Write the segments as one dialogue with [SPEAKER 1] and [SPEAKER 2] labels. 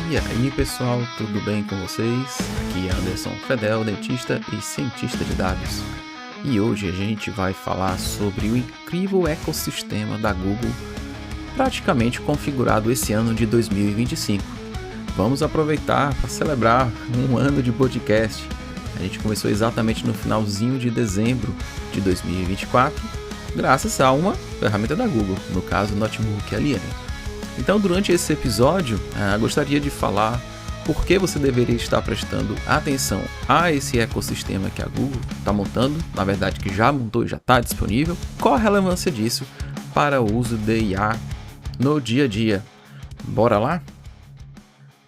[SPEAKER 1] E aí pessoal, tudo bem com vocês? Aqui é Anderson Fedel, dentista e cientista de dados. E hoje a gente vai falar sobre o incrível ecossistema da Google, praticamente configurado esse ano de 2025. Vamos aproveitar para celebrar um ano de podcast. A gente começou exatamente no finalzinho de dezembro de 2024, graças a uma ferramenta da Google, no caso o Notebook LM. Então, durante esse episódio, gostaria de falar por que você deveria estar prestando atenção a esse ecossistema que a Google está montando, na verdade que já montou e já está disponível, qual a relevância disso para o uso de IA no dia a dia. Bora lá?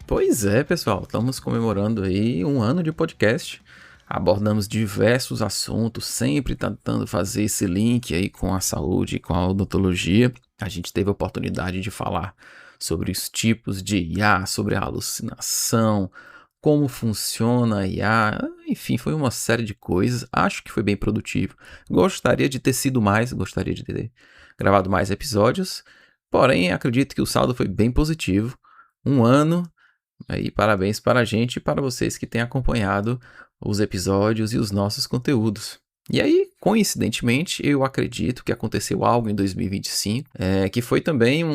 [SPEAKER 1] Pois é, pessoal, estamos comemorando aí um ano de podcast, abordamos diversos assuntos, sempre tentando fazer esse link aí com a saúde e com a odontologia. A gente teve a oportunidade de falar sobre os tipos de IA, sobre a alucinação, como funciona a IA, enfim, foi uma série de coisas. Acho que foi bem produtivo. Gostaria de ter sido mais, gostaria de ter gravado mais episódios, porém acredito que o saldo foi bem positivo. Um ano, aí parabéns para a gente e para vocês que têm acompanhado os episódios e os nossos conteúdos. E aí, coincidentemente, eu acredito que aconteceu algo em 2025, que foi também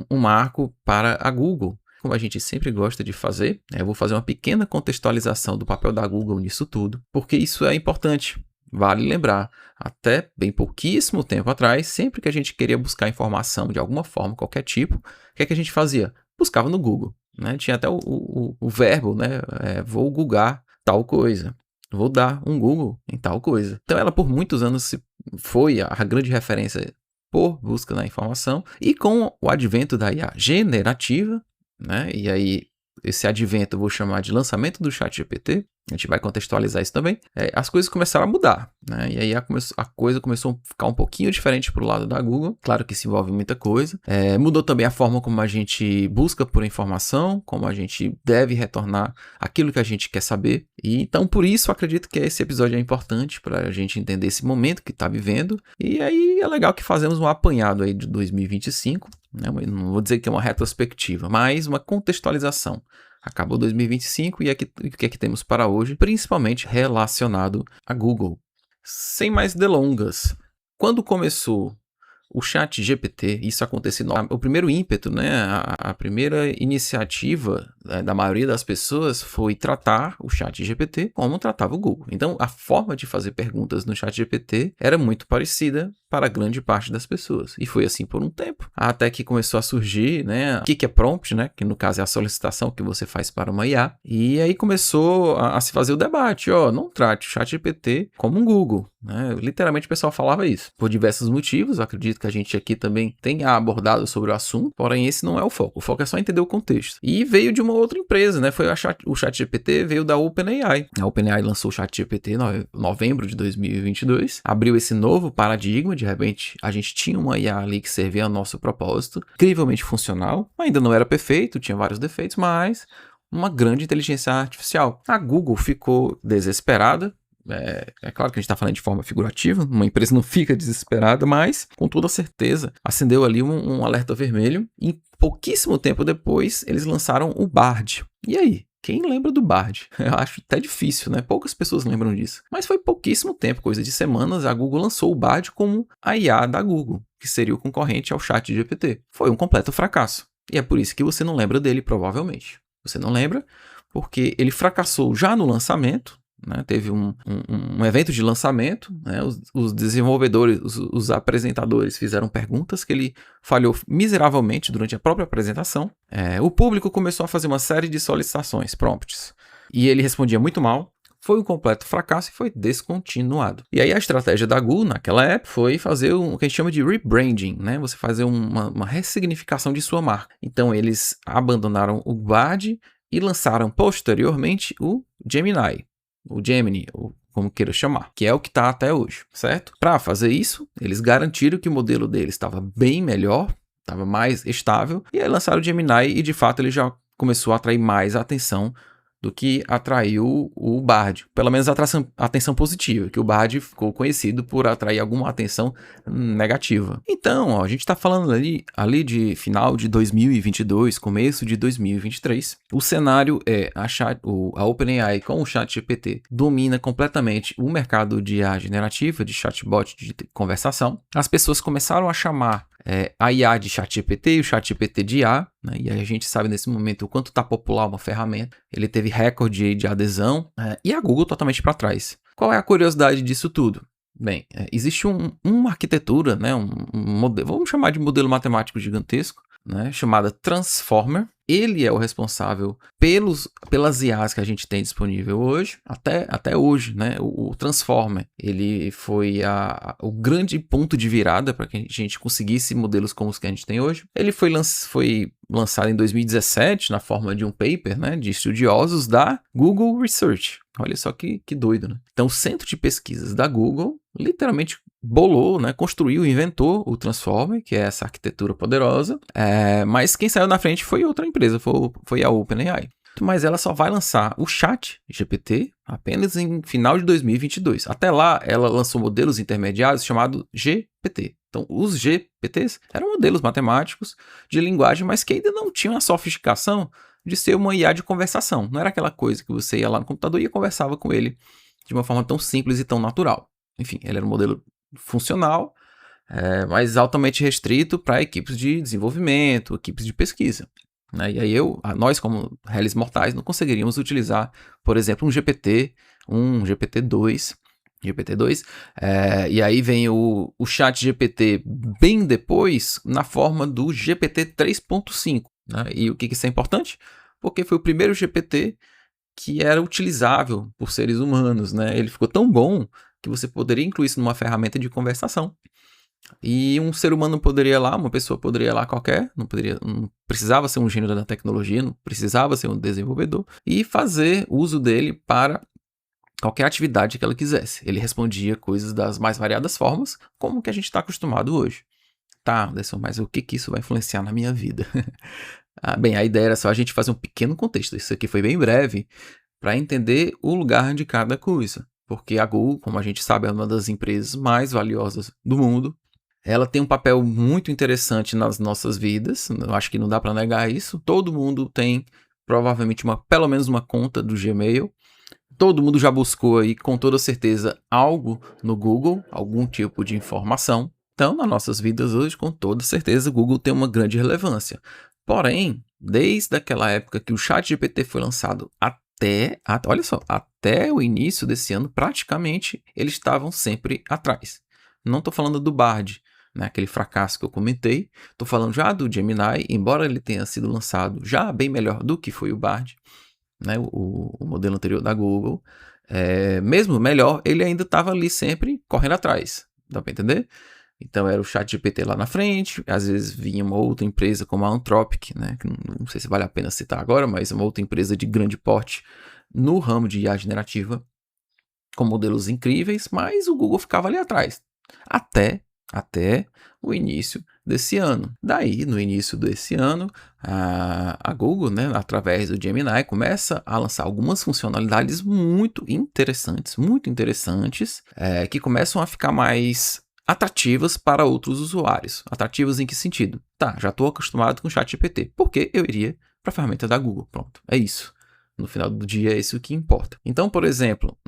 [SPEAKER 1] um marco para a Google. Como a gente sempre gosta de fazer, eu vou fazer uma pequena contextualização do papel da Google nisso tudo, porque isso é importante. Vale lembrar, até bem pouquíssimo tempo atrás, sempre que a gente queria buscar informação de alguma forma, qualquer tipo, o que é que a gente fazia? Buscava no Google. Né? Tinha até o verbo, né? Vou googar tal coisa. Vou dar um Google em tal coisa. Então ela por muitos anos foi a grande referência por busca da informação, e com o advento da IA generativa, né? E aí esse advento eu vou chamar de lançamento do ChatGPT, a gente vai contextualizar isso também, as coisas começaram a mudar, né? E aí a coisa começou a ficar um pouquinho diferente para o lado da Google, claro que se envolve muita coisa, mudou também a forma como a gente busca por informação, como a gente deve retornar aquilo que a gente quer saber, e então por isso acredito que esse episódio é importante para a gente entender esse momento que está vivendo, e aí é legal que fazemos um apanhado aí de 2025, né? Não vou dizer que é uma retrospectiva, mas uma contextualização. Acabou 2025 e o que é que temos para hoje, principalmente relacionado a Google. Sem mais delongas, quando começou o ChatGPT, isso aconteceu, o primeiro ímpeto, né, a primeira iniciativa da maioria das pessoas foi tratar o ChatGPT como tratava o Google. Então, a forma de fazer perguntas no ChatGPT era muito parecida para grande parte das pessoas. E foi assim por um tempo, até que começou a surgir, né, o que é prompt, né, que no caso é a solicitação que você faz para uma IA. E aí começou a se fazer o debate, não trate o ChatGPT como um Google. Né? Literalmente o pessoal falava isso, por diversos motivos. Eu acredito que a gente aqui também tenha abordado sobre o assunto, porém esse não é o foco é só entender o contexto. E veio de uma outra empresa, né? O ChatGPT veio da OpenAI. A OpenAI lançou o ChatGPT em novembro de 2022, abriu esse novo paradigma. De repente a gente tinha uma IA ali que servia ao nosso propósito, incrivelmente funcional, ainda não era perfeito, tinha vários defeitos, mas uma grande inteligência artificial. A Google ficou desesperada. É claro que a gente está falando de forma figurativa, uma empresa não fica desesperada, mas com toda certeza acendeu ali um alerta vermelho, e pouquíssimo tempo depois eles lançaram o Bard. E aí? Quem lembra do Bard? Eu acho até difícil, né? Poucas pessoas lembram disso. Mas foi pouquíssimo tempo, coisa de semanas, a Google lançou o Bard como a IA da Google, que seria o concorrente ao ChatGPT. Foi um completo fracasso. E é por isso que você não lembra dele, provavelmente. Você não lembra porque ele fracassou já no lançamento. Né, teve um evento de lançamento, né, os desenvolvedores, os apresentadores fizeram perguntas que ele falhou miseravelmente durante a própria apresentação. O público começou a fazer uma série de solicitações, prompts, e ele respondia muito mal. Foi um completo fracasso e foi descontinuado. E aí a estratégia da Google naquela época foi fazer o que a gente chama de rebranding, né? Você fazer uma ressignificação de sua marca. Então eles abandonaram o Bard e lançaram posteriormente o Gemini. O Gemini, ou como queira chamar, que é o que está até hoje, certo? Para fazer isso, eles garantiram que o modelo deles estava bem melhor, estava mais estável, e aí lançaram o Gemini e de fato ele já começou a atrair mais a atenção do que atraiu o Bard. Pelo menos atenção positiva, que o Bard ficou conhecido por atrair alguma atenção negativa. Então, ó, a gente está falando ali de final de 2022, começo de 2023. O cenário é a OpenAI com o ChatGPT domina completamente o mercado de IA generativa, de chatbot, de conversação. As pessoas começaram a chamar a IA de ChatGPT e o ChatGPT de IA, né? E aí a gente sabe nesse momento o quanto está popular uma ferramenta. Ele teve recorde de adesão e a Google totalmente para trás. Qual é a curiosidade disso tudo? Bem, existe uma arquitetura, né? um modelo, vamos chamar de modelo matemático gigantesco, né? Chamada Transformer. Ele é o responsável pelas IAs que a gente tem disponível hoje, até hoje, né? O Transformer, ele foi o grande ponto de virada para que a gente conseguisse modelos como os que a gente tem hoje. Ele foi lançado em 2017 na forma de um paper, né, de estudiosos da Google Research. Olha só que doido, né? Então, o centro de pesquisas da Google literalmente bolou, né, construiu, inventou o Transformer, que é essa arquitetura poderosa, mas quem saiu na frente foi outra empresa, foi a OpenAI. Mas ela só vai lançar o ChatGPT apenas em final de 2022. Até lá, ela lançou modelos intermediários chamados GPT. Então, os GPTs eram modelos matemáticos de linguagem, mas que ainda não tinham a sofisticação de ser uma IA de conversação. Não era aquela coisa que você ia lá no computador e conversava com ele de uma forma tão simples e tão natural. Enfim, ele era um modelo funcional, mas altamente restrito para equipes de desenvolvimento, equipes de pesquisa. Né? E aí nós, como réis mortais, não conseguiríamos utilizar, por exemplo, um GPT-2, e aí vem o ChatGPT bem depois, na forma do GPT 3.5. Né? E o que isso é importante? Porque foi o primeiro GPT que era utilizável por seres humanos. Né? Ele ficou tão bom que você poderia incluir isso numa ferramenta de conversação. E um ser humano poderia ir lá, uma pessoa poderia ir lá qualquer, não precisava ser um gênio da tecnologia, não precisava ser um desenvolvedor, e fazer uso dele para qualquer atividade que ela quisesse. Ele respondia coisas das mais variadas formas, como que a gente está acostumado hoje. Tá, Anderson, mas o que isso vai influenciar na minha vida? Bem, a ideia era só a gente fazer um pequeno contexto. Isso aqui foi bem breve, para entender o lugar de cada coisa. Porque a Google, como a gente sabe, é uma das empresas mais valiosas do mundo. Ela tem um papel muito interessante nas nossas vidas. Eu acho que não dá para negar isso. Todo mundo tem, provavelmente, pelo menos uma conta do Gmail. Todo mundo já buscou aí, com toda certeza, algo no Google, algum tipo de informação. Então, nas nossas vidas hoje, com toda certeza, o Google tem uma grande relevância. Porém, desde aquela época que o ChatGPT foi lançado olha só, até o início desse ano, praticamente, eles estavam sempre atrás. Não estou falando do Bard, né, aquele fracasso que eu comentei. Estou falando já do Gemini, embora ele tenha sido lançado já bem melhor do que foi o Bard, né, o modelo anterior da Google. Mesmo melhor, ele ainda estava ali sempre correndo atrás. Dá para entender? Então era o ChatGPT lá na frente, às vezes vinha uma outra empresa como a Anthropic, né, que não sei se vale a pena citar agora, mas uma outra empresa de grande porte no ramo de IA generativa, com modelos incríveis, mas o Google ficava ali atrás, até o início desse ano. Daí, no início desse ano, a Google, né, através do Gemini, começa a lançar algumas funcionalidades muito interessantes, que começam a ficar mais atrativas para outros usuários. Atrativas em que sentido? Tá, já estou acostumado com o ChatGPT. Por que eu iria para a ferramenta da Google? Pronto, é isso. No final do dia é isso que importa. Então, por exemplo,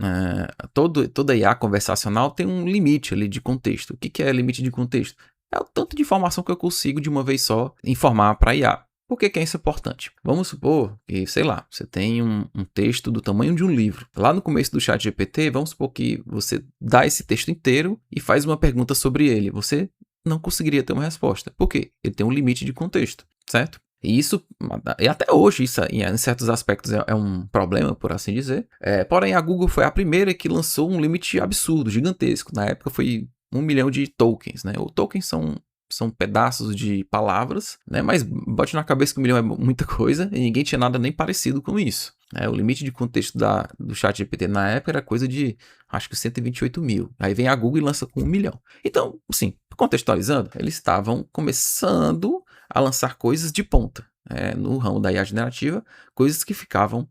[SPEAKER 1] toda IA conversacional tem um limite ali de contexto. O que é limite de contexto? É o tanto de informação que eu consigo de uma vez só informar para a IA. Por que isso é importante? Vamos supor que, sei lá, você tem um texto do tamanho de um livro. Lá no começo do ChatGPT, vamos supor que você dá esse texto inteiro e faz uma pergunta sobre ele. Você não conseguiria ter uma resposta. Por quê? Ele tem um limite de contexto, certo? E até hoje, isso em certos aspectos é um problema, por assim dizer. Porém, a Google foi a primeira que lançou um limite absurdo, gigantesco. Na época foi 1 milhão de tokens, né? O tokens são pedaços de palavras, né? Mas bote na cabeça que 1 milhão é muita coisa e ninguém tinha nada nem parecido com isso. O limite de contexto do ChatGPT na época era coisa de, acho que 128 mil. Aí vem a Google e lança com 1 milhão. Então, assim, contextualizando, eles estavam começando a lançar coisas de ponta, no ramo da IA generativa, coisas que ficavam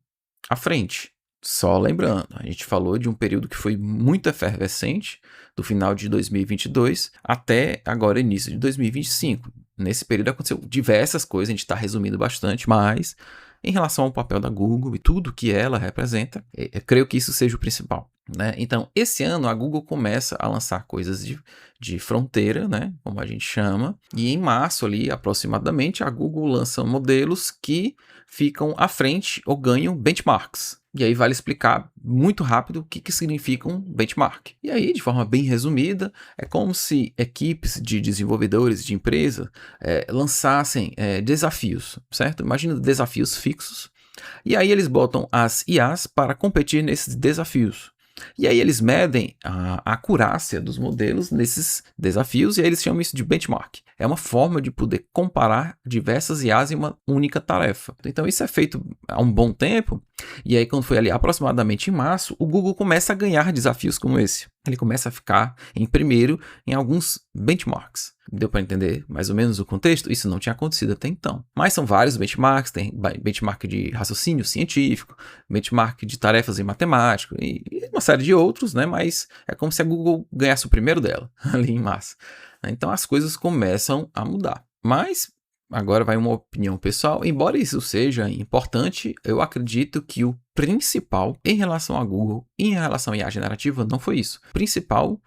[SPEAKER 1] à frente. Só lembrando, a gente falou de um período que foi muito efervescente, do final de 2022 até agora início de 2025. Nesse período aconteceu diversas coisas, a gente está resumindo bastante, mas em relação ao papel da Google e tudo que ela representa, eu creio que isso seja o principal. Né? Então, esse ano a Google começa a lançar coisas de fronteira, né? Como a gente chama, e em março ali, aproximadamente, a Google lança modelos que ficam à frente ou ganham benchmarks. E aí vale explicar muito rápido o que significa um benchmark. E aí, de forma bem resumida, é como se equipes de desenvolvedores de empresa lançassem desafios, certo? Imagina desafios fixos. E aí eles botam as IAs para competir nesses desafios. E aí eles medem a acurácia dos modelos nesses desafios e aí eles chamam isso de benchmark. É uma forma de poder comparar diversas IAs em uma única tarefa. Então isso é feito há um bom tempo e aí quando foi ali aproximadamente em março, o Google começa a ganhar desafios como esse. Ele começa a ficar em primeiro em alguns benchmarks. Deu para entender mais ou menos o contexto? Isso não tinha acontecido até então. Mas são vários benchmarks, tem benchmark de raciocínio científico, benchmark de tarefas em matemática e uma série de outros, né? Mas é como se a Google ganhasse o primeiro dela, ali em março. Então as coisas começam a mudar. Mas agora vai uma opinião pessoal. Embora isso seja importante, eu acredito que o principal em relação à Google e em relação à IA generativa não foi isso. O principal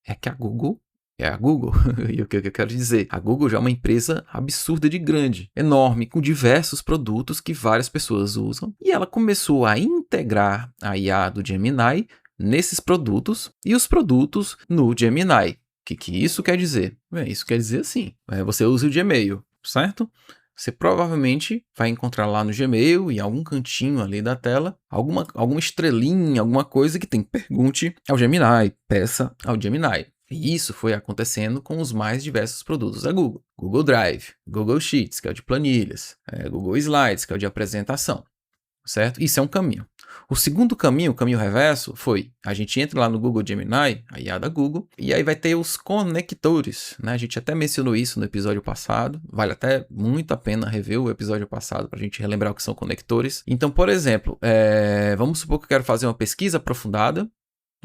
[SPEAKER 1] é que a Google é a Google. E o que eu quero dizer? A Google já é uma empresa absurda de grande, enorme, com diversos produtos que várias pessoas usam. E ela começou a integrar a IA do Gemini nesses produtos e os produtos no Gemini. O que isso quer dizer? Isso quer dizer assim, você usa o Gmail, certo? Você provavelmente vai encontrar lá no Gmail, em algum cantinho ali da tela, alguma estrelinha, alguma coisa que tem pergunte ao Gemini, peça ao Gemini. E isso foi acontecendo com os mais diversos produtos da Google. Google Drive, Google Sheets, que é o de planilhas, Google Slides, que é o de apresentação, certo? Isso é um caminho. O segundo caminho, o caminho reverso, foi a gente entra lá no Google Gemini, a IA da Google, e aí vai ter os conectores, né? A gente até mencionou isso no episódio passado, vale até muito a pena rever o episódio passado para a gente relembrar o que são conectores. Então, por exemplo, vamos supor que eu quero fazer uma pesquisa aprofundada.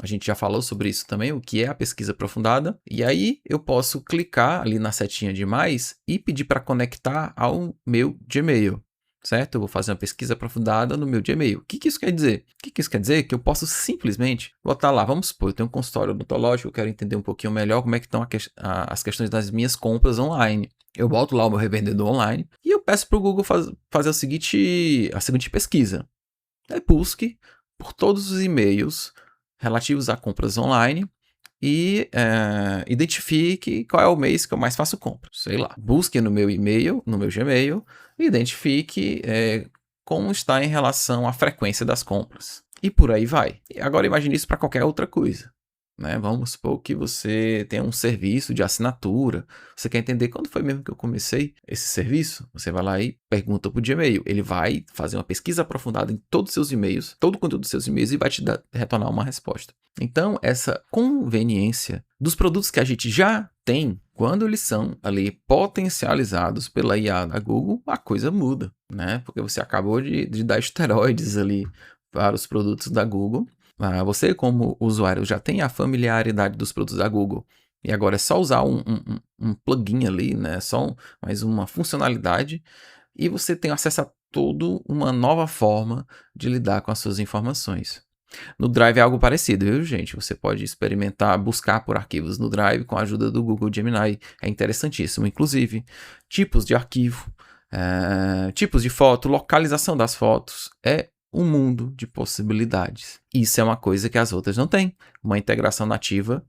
[SPEAKER 1] A gente já falou sobre isso também, o que é a pesquisa aprofundada. E aí eu posso clicar ali na setinha de mais e pedir para conectar ao meu Gmail, certo? Eu vou fazer uma pesquisa aprofundada no meu Gmail. O que isso quer dizer? O que isso quer dizer? Que eu posso simplesmente botar lá, vamos supor, eu tenho um consultório odontológico, eu quero entender um pouquinho melhor como é que estão as questões das minhas compras online. Eu boto lá o meu revendedor online e eu peço para o Google fazer a seguinte pesquisa. Busque por todos os e-mails relativos a compras online e identifique qual é o mês que eu mais faço compras. Sei lá, busque no meu e-mail, no meu Gmail, e identifique como está em relação à frequência das compras. E por aí vai. E agora imagine isso para qualquer outra coisa. Né? Vamos supor que você tem um serviço de assinatura, você quer entender quando foi mesmo que eu comecei esse serviço, você vai lá e pergunta para o Gmail, ele vai fazer uma pesquisa aprofundada em todos os seus e-mails, todo o conteúdo dos seus e-mails e vai te retornar uma resposta. Então, essa conveniência dos produtos que a gente já tem, quando eles são ali potencializados pela IA da Google, a coisa muda, né? Porque você acabou de dar esteroides ali para os produtos da Google. Você, como usuário, já tem a familiaridade dos produtos da Google e agora é só usar um plugin ali, né? Só mais uma funcionalidade e você tem acesso a toda uma nova forma de lidar com as suas informações. No Drive é algo parecido, viu, gente? Você pode experimentar, buscar por arquivos no Drive com a ajuda do Google Gemini. É interessantíssimo. Inclusive, tipos de arquivo, tipos de foto, localização das fotos. É um mundo de possibilidades. Isso é uma coisa que as outras não têm. Uma integração nativa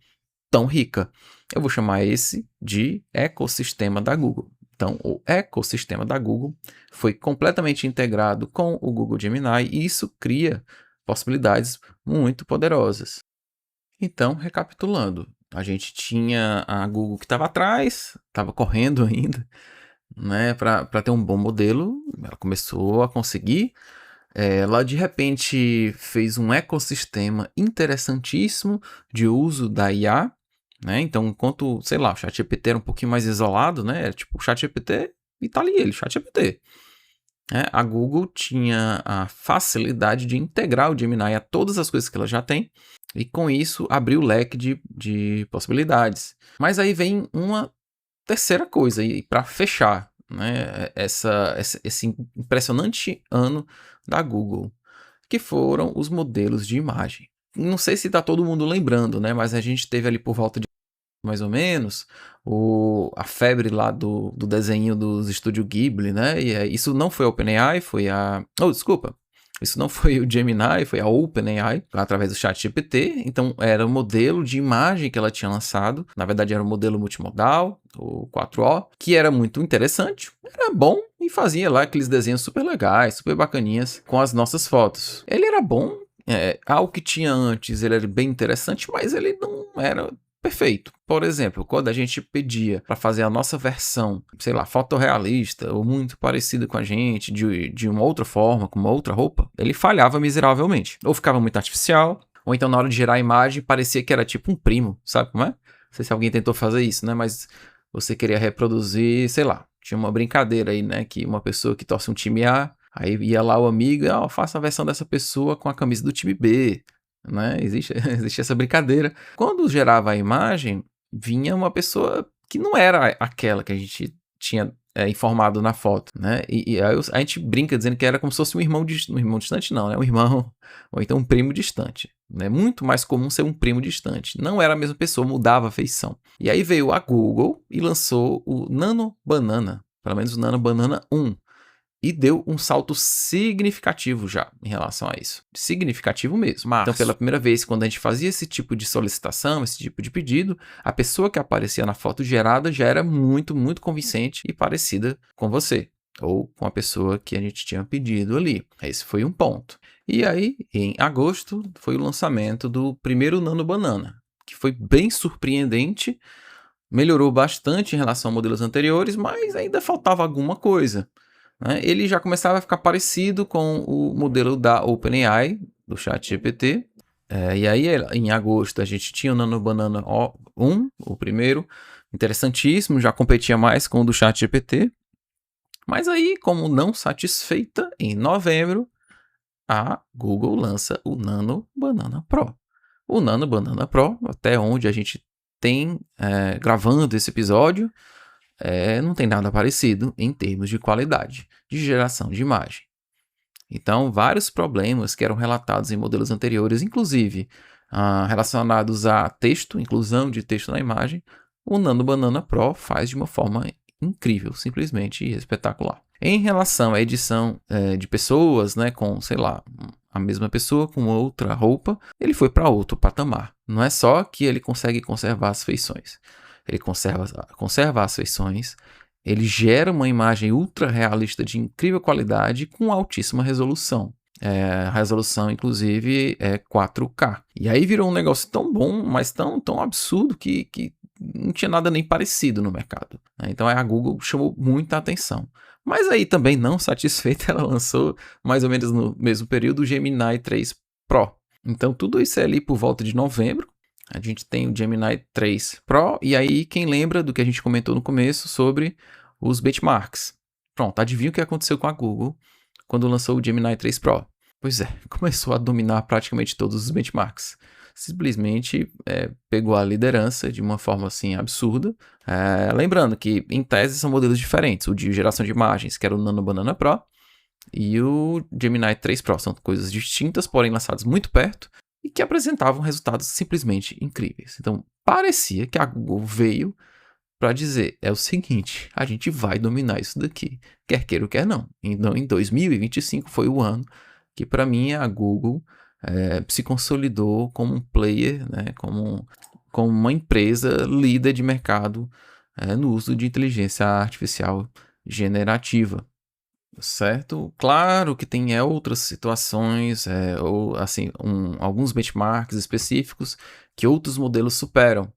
[SPEAKER 1] tão rica. Eu vou chamar esse de ecossistema da Google. Então, o ecossistema da Google foi completamente integrado com o Google Gemini e isso cria possibilidades muito poderosas. Então, recapitulando, a gente tinha a Google que estava atrás, estava correndo ainda, né, para ter um bom modelo. Ela começou a conseguir. Ela de repente fez um ecossistema interessantíssimo de uso da IA, né? Então, enquanto, sei lá, o ChatGPT era um pouquinho mais isolado, né? Era tipo o ChatGPT e tá ali ele, ChatGPT. A Google tinha a facilidade de integrar o Gemini a todas as coisas que ela já tem, e com isso abriu o leque de possibilidades. Mas aí vem uma terceira coisa, e para fechar, né, esse impressionante ano da Google, que foram os modelos de imagem. Não sei se está todo mundo lembrando, né, mas a gente teve ali por volta de mais ou menos, a febre lá do desenho dos estúdios Ghibli, né? E isso não foi a OpenAI, foi a... Oh, desculpa. Isso não foi o Gemini, foi a OpenAI, através do ChatGPT. Então, era o modelo de imagem que ela tinha lançado. Na verdade, era um modelo multimodal, o 4O, que era muito interessante, era bom e fazia lá aqueles desenhos super legais, super bacaninhas com as nossas fotos. Ele era bom, algo que tinha antes, ele era bem interessante, mas ele não era perfeito. Por exemplo, quando a gente pedia para fazer a nossa versão, sei lá, fotorrealista ou muito parecida com a gente, de uma outra forma, com uma outra roupa, ele falhava miseravelmente. Ou ficava muito artificial, ou então na hora de gerar a imagem parecia que era tipo um primo, sabe como é? Não sei se alguém tentou fazer isso, né? Mas você queria reproduzir, sei lá, tinha uma brincadeira aí, né? Que uma pessoa que torce um time A, aí ia lá o amigo e faça a versão dessa pessoa com a camisa do time B. Né? Existe essa brincadeira. Quando gerava a imagem, vinha uma pessoa que não era aquela que a gente tinha informado na foto, né? E aí a gente brinca dizendo que era como se fosse um irmão distante não, né? Um irmão, ou então um primo distante. É muito mais comum ser um primo distante. Não era a mesma pessoa, mudava a feição. E aí veio a Google e lançou o Nano Banana, pelo menos o Nano Banana 1. E deu um salto significativo já em relação a isso. Significativo mesmo. Então, pela primeira vez, quando a gente fazia esse tipo de solicitação, esse tipo de pedido, a pessoa que aparecia na foto gerada já era muito, muito convincente e parecida com você. Ou com a pessoa que a gente tinha pedido ali. Esse foi um ponto. E aí, em agosto, foi o lançamento do primeiro Nano Banana, que foi bem surpreendente, melhorou bastante em relação a modelos anteriores, mas ainda faltava alguma coisa. Ele já começava a ficar parecido com o modelo da OpenAI, do ChatGPT. E aí, em agosto, a gente tinha o Nano Banana 1, o primeiro, interessantíssimo, já competia mais com o do ChatGPT. Mas aí, como não satisfeita, em novembro, a Google lança o Nano Banana Pro. O Nano Banana Pro, até onde a gente tem gravando esse episódio, não tem nada parecido em termos de qualidade de geração de imagem. Então, vários problemas que eram relatados em modelos anteriores, inclusive relacionados a texto, inclusão de texto na imagem, o Nano Banana Pro faz de uma forma incrível, simplesmente espetacular. Em relação à edição de pessoas, né, com, sei lá, a mesma pessoa com outra roupa, ele foi para outro patamar. Não é só que ele consegue conservar as feições. Ele conserva as feições, ele gera uma imagem ultra realista de incrível qualidade com altíssima resolução. A resolução, inclusive, é 4K. E aí virou um negócio tão bom, mas tão absurdo que não tinha nada nem parecido no mercado. Então a Google chamou muita atenção. Mas aí também, não satisfeita, ela lançou, mais ou menos no mesmo período, o Gemini 3 Pro. Então tudo isso é ali por volta de novembro. A gente tem o Gemini 3 Pro, e aí quem lembra do que a gente comentou no começo sobre os benchmarks? Pronto, adivinha o que aconteceu com a Google quando lançou o Gemini 3 Pro? Pois é, começou a dominar praticamente todos os benchmarks. Simplesmente pegou a liderança de uma forma assim absurda. Lembrando que em tese são modelos diferentes, o de geração de imagens, que era o Nano Banana Pro, e o Gemini 3 Pro, são coisas distintas, porém lançadas muito perto, e que apresentavam resultados simplesmente incríveis. Então, parecia que a Google veio para dizer, é o seguinte, a gente vai dominar isso daqui, quer queira ou quer não. Então, em 2025 foi o ano que, para mim, a Google se consolidou como um player, né, como uma empresa líder de mercado no uso de inteligência artificial generativa. Certo? Claro que tem outras situações, ou assim, alguns benchmarks específicos que outros modelos superam,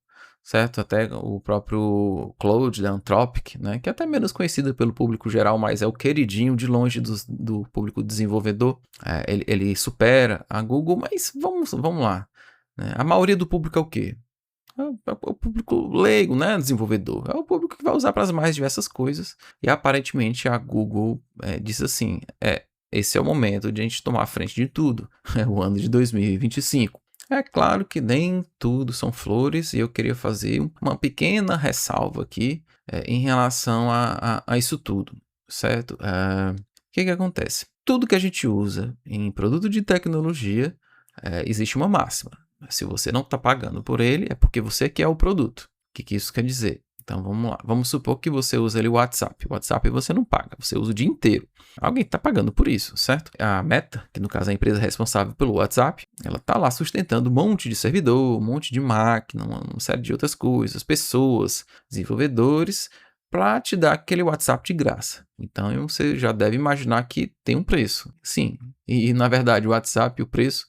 [SPEAKER 1] certo? Até o próprio Claude da Anthropic, né? Que é até menos conhecido pelo público geral, mas é o queridinho de longe do público desenvolvedor. Ele supera a Google, mas vamos lá. Né? A maioria do público é o quê? É o público leigo, né? Desenvolvedor. É o público que vai usar para as mais diversas coisas. E aparentemente a Google diz assim: esse é o momento de a gente tomar a frente de tudo. É o ano de 2025. É claro que nem tudo são flores e eu queria fazer uma pequena ressalva aqui em relação a isso tudo, certo? O que acontece? Tudo que a gente usa em produto de tecnologia, existe uma máxima. Se você não está pagando por ele, é porque você quer o produto. O que isso quer dizer? Então vamos lá. Vamos supor que você usa ali o WhatsApp. O WhatsApp você não paga, você usa o dia inteiro. Alguém está pagando por isso, certo? A Meta, que no caso é a empresa responsável pelo WhatsApp, ela está lá sustentando um monte de servidor, um monte de máquina, uma série de outras coisas, pessoas, desenvolvedores, para te dar aquele WhatsApp de graça. Então você já deve imaginar que tem um preço. Sim, e na verdade o WhatsApp, o preço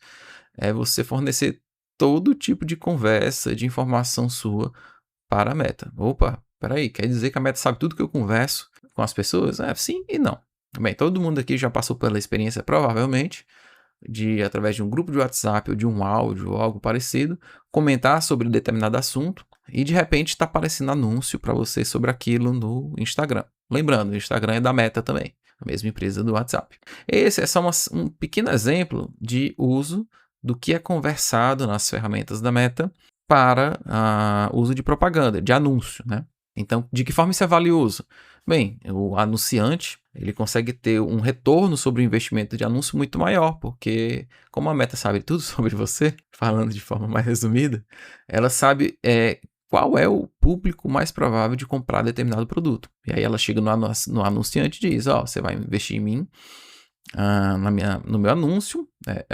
[SPEAKER 1] é você fornecer todo tipo de conversa, de informação sua para a Meta. Opa, peraí, quer dizer que a Meta sabe tudo que eu converso com as pessoas? Sim e não. Bem, todo mundo aqui já passou pela experiência, provavelmente, de, através de um grupo de WhatsApp ou de um áudio ou algo parecido, comentar sobre um determinado assunto e de repente está aparecendo anúncio para você sobre aquilo no Instagram. Lembrando, o Instagram é da Meta também, a mesma empresa do WhatsApp. Esse é só um pequeno exemplo de uso do que é conversado nas ferramentas da Meta para uso de propaganda, de anúncio, né? Então, de que forma isso é valioso? Bem, o anunciante ele consegue ter um retorno sobre o investimento de anúncio muito maior, porque como a Meta sabe tudo sobre você, falando de forma mais resumida, ela sabe qual é o público mais provável de comprar determinado produto. E aí ela chega no anunciante e diz, você vai investir em mim, no meu anúncio,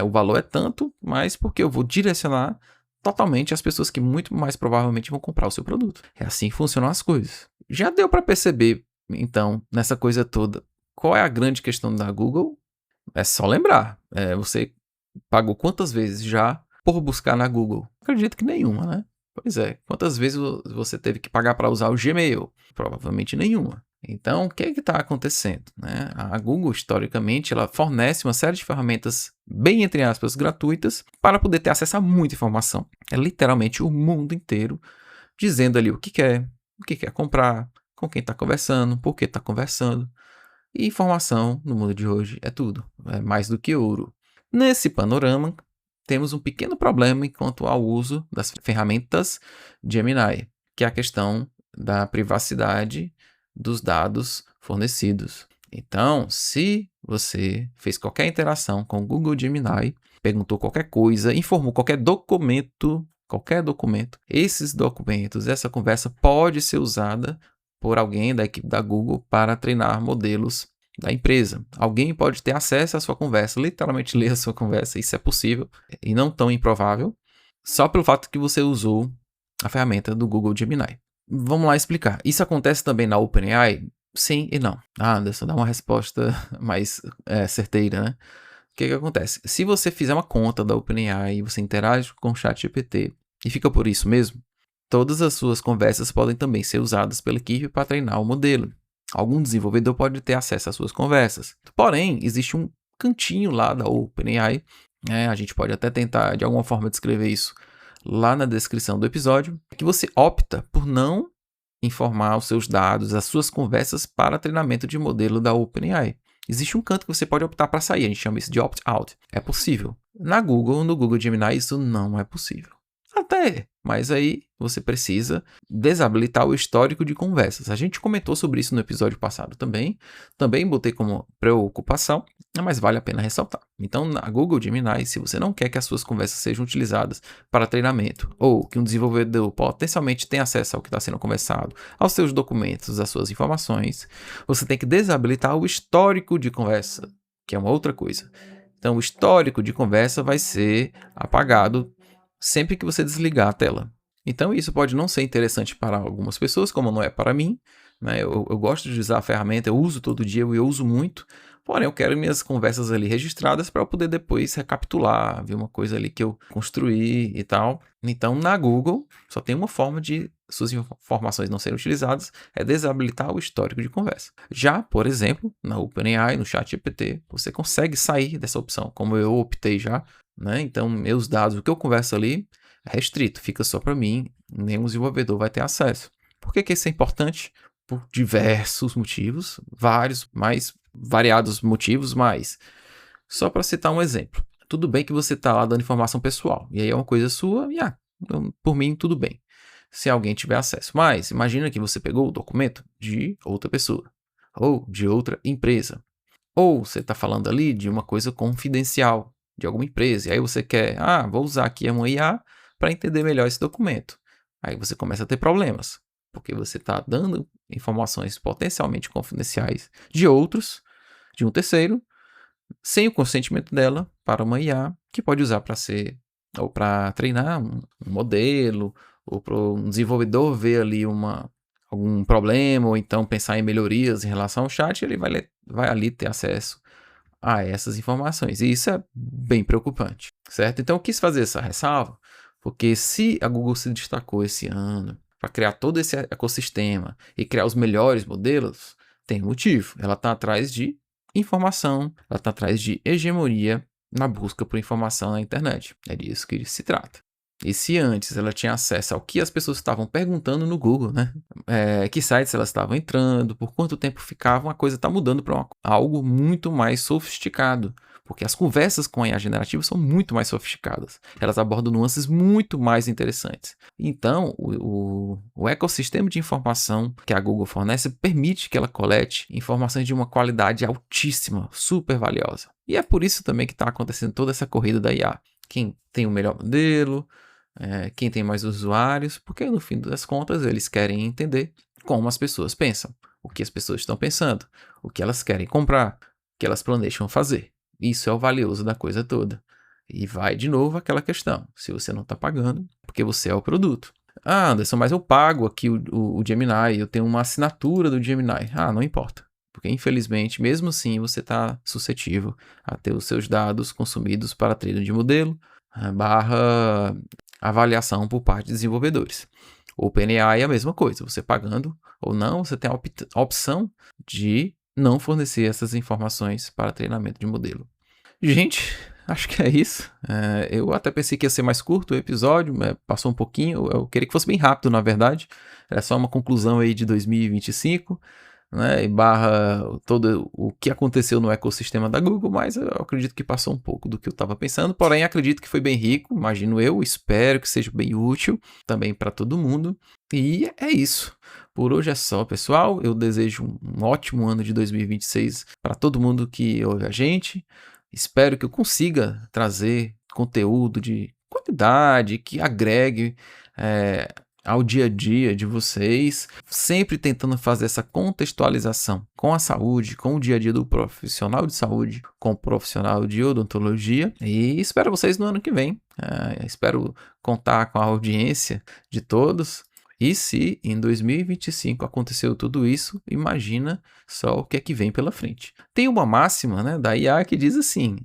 [SPEAKER 1] o valor é tanto, mas porque eu vou direcionar totalmente as pessoas que muito mais provavelmente vão comprar o seu produto. É assim que funcionam as coisas. Já deu para perceber, então, nessa coisa toda, qual é a grande questão da Google? É só lembrar. Você pagou quantas vezes já por buscar na Google? Acredito que nenhuma, né? Pois é. Quantas vezes você teve que pagar para usar o Gmail? Provavelmente nenhuma. Então, o que está acontecendo? Né? A Google, historicamente, ela fornece uma série de ferramentas, bem entre aspas, gratuitas, para poder ter acesso a muita informação. É literalmente o mundo inteiro, dizendo ali o que quer comprar, com quem está conversando, por que está conversando. E informação, no mundo de hoje, é tudo. É mais do que ouro. Nesse panorama, temos um pequeno problema quanto ao uso das ferramentas Gemini, que é a questão da privacidade dos dados fornecidos. Então, se você fez qualquer interação com o Google Gemini, perguntou qualquer coisa, informou qualquer documento, esses documentos, essa conversa pode ser usada por alguém da equipe da Google para treinar modelos da empresa. Alguém pode ter acesso à sua conversa, literalmente ler a sua conversa, isso é possível e não tão improvável, só pelo fato que você usou a ferramenta do Google Gemini. Vamos lá explicar. Isso acontece também na OpenAI? Sim e não. Anderson, dá uma resposta mais certeira, né? O que acontece? Se você fizer uma conta da OpenAI e você interage com o ChatGPT e fica por isso mesmo, todas as suas conversas podem também ser usadas pela equipe para treinar o modelo. Algum desenvolvedor pode ter acesso às suas conversas. Porém, existe um cantinho lá da OpenAI, a gente pode até tentar de alguma forma descrever isso lá na descrição do episódio, que você opta por não informar os seus dados, as suas conversas para treinamento de modelo da OpenAI. Existe um canto que você pode optar para sair, a gente chama isso de opt-out. É possível. No Google Gemini, isso não é possível. Até, mas aí você precisa desabilitar o histórico de conversas. A gente comentou sobre isso no episódio passado também botei como preocupação, mas vale a pena ressaltar. Então, na Google Gemini, se você não quer que as suas conversas sejam utilizadas para treinamento, ou que um desenvolvedor potencialmente tenha acesso ao que está sendo conversado, aos seus documentos, às suas informações, você tem que desabilitar o histórico de conversa, que é uma outra coisa. Então, o histórico de conversa vai ser apagado sempre que você desligar a tela. Então isso pode não ser interessante para algumas pessoas, como não é para mim, né? Eu gosto de usar a ferramenta, eu uso todo dia, eu uso muito, porém eu quero minhas conversas ali registradas para eu poder depois recapitular, ver uma coisa ali que eu construí e tal. Então na Google só tem uma forma de suas informações não serem utilizadas, é desabilitar o histórico de conversa. Já, por exemplo, na OpenAI, no ChatGPT, você consegue sair dessa opção, como eu optei já, né? Então, meus dados, o que eu converso ali é restrito, fica só para mim Nenhum desenvolvedor vai ter acesso. Por que isso é importante? Por diversos motivos, vários, mais variados motivos, mas só para citar um exemplo. Tudo bem que você está lá dando informação pessoal, e aí é uma coisa sua, e por mim tudo bem, se alguém tiver acesso. Mas imagina que você pegou o documento de outra pessoa, ou de outra empresa, ou você está falando ali de uma coisa confidencial de alguma empresa, e aí você quer, vou usar aqui uma IA para entender melhor esse documento. Aí você começa a ter problemas, porque você está dando informações potencialmente confidenciais de outros, de um terceiro, sem o consentimento dela, para uma IA, que pode usar para ser, ou para treinar um modelo, ou para um desenvolvedor ver ali algum problema, ou então pensar em melhorias em relação ao chat, ele vai ali ter acesso a essas informações. E isso é bem preocupante, certo? Então eu quis fazer essa ressalva, porque se a Google se destacou esse ano para criar todo esse ecossistema e criar os melhores modelos, tem um motivo. Ela está atrás de informação, ela está atrás de hegemonia na busca por informação na internet. É disso que se trata. E se antes ela tinha acesso ao que as pessoas estavam perguntando no Google, né? Que sites elas estavam entrando, por quanto tempo ficavam, a coisa está mudando para algo muito mais sofisticado. Porque as conversas com a IA generativa são muito mais sofisticadas. Elas abordam nuances muito mais interessantes. Então, o ecossistema de informação que a Google fornece permite que ela colete informações de uma qualidade altíssima, super valiosa. E é por isso também que está acontecendo toda essa corrida da IA. Quem tem o melhor modelo, quem tem mais usuários, porque no fim das contas eles querem entender como as pessoas pensam, o que as pessoas estão pensando, o que elas querem comprar, o que elas planejam fazer. Isso é o valioso da coisa toda. E vai de novo aquela questão, se você não está pagando, porque você é o produto. Anderson, mas eu pago aqui o Gemini, eu tenho uma assinatura do Gemini. Não importa. Porque, infelizmente, mesmo assim, você está suscetível a ter os seus dados consumidos para treino de modelo, / avaliação por parte de desenvolvedores. O OpenAI é a mesma coisa. Você pagando ou não, você tem a opção de não fornecer essas informações para treinamento de modelo. Gente, acho que é isso. Eu até pensei que ia ser mais curto o episódio, passou um pouquinho. Eu queria que fosse bem rápido, na verdade. É só uma conclusão aí de 2025. Né, e / todo o que aconteceu no ecossistema da Google, mas eu acredito que passou um pouco do que eu estava pensando, porém acredito que foi bem rico, imagino eu, espero que seja bem útil também para todo mundo, e é isso. Por hoje é só, pessoal, eu desejo um ótimo ano de 2026 para todo mundo que ouve a gente, espero que eu consiga trazer conteúdo de qualidade, que agregue ao dia a dia de vocês, sempre tentando fazer essa contextualização com a saúde, com o dia a dia do profissional de saúde, com o profissional de odontologia, e espero vocês no ano que vem. Espero contar com a audiência de todos, e se em 2025 aconteceu tudo isso, imagina só o que é que vem pela frente. Tem uma máxima, né, da IA que diz assim,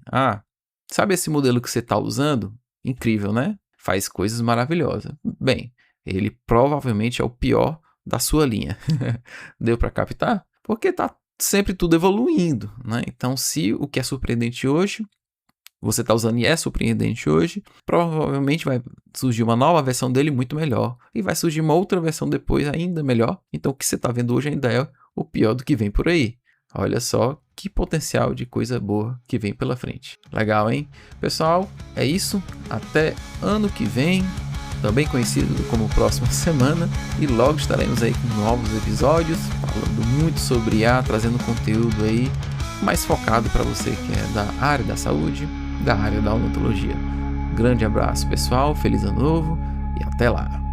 [SPEAKER 1] sabe esse modelo que você está usando? Incrível, né? Faz coisas maravilhosas. Bem, ele provavelmente é o pior da sua linha. Deu para captar? Porque está sempre tudo evoluindo, né? Então, se o que é surpreendente hoje, você está usando e é surpreendente hoje, provavelmente vai surgir uma nova versão dele muito melhor. E vai surgir uma outra versão depois ainda melhor. Então, o que você está vendo hoje ainda é o pior do que vem por aí. Olha só que potencial de coisa boa que vem pela frente. Legal, hein? Pessoal, é isso. Até ano que vem. Também conhecido como Próxima Semana, e logo estaremos aí com novos episódios, falando muito sobre IA, trazendo conteúdo aí mais focado para você que é da área da saúde, da área da odontologia. Grande abraço, pessoal, feliz ano novo e até lá!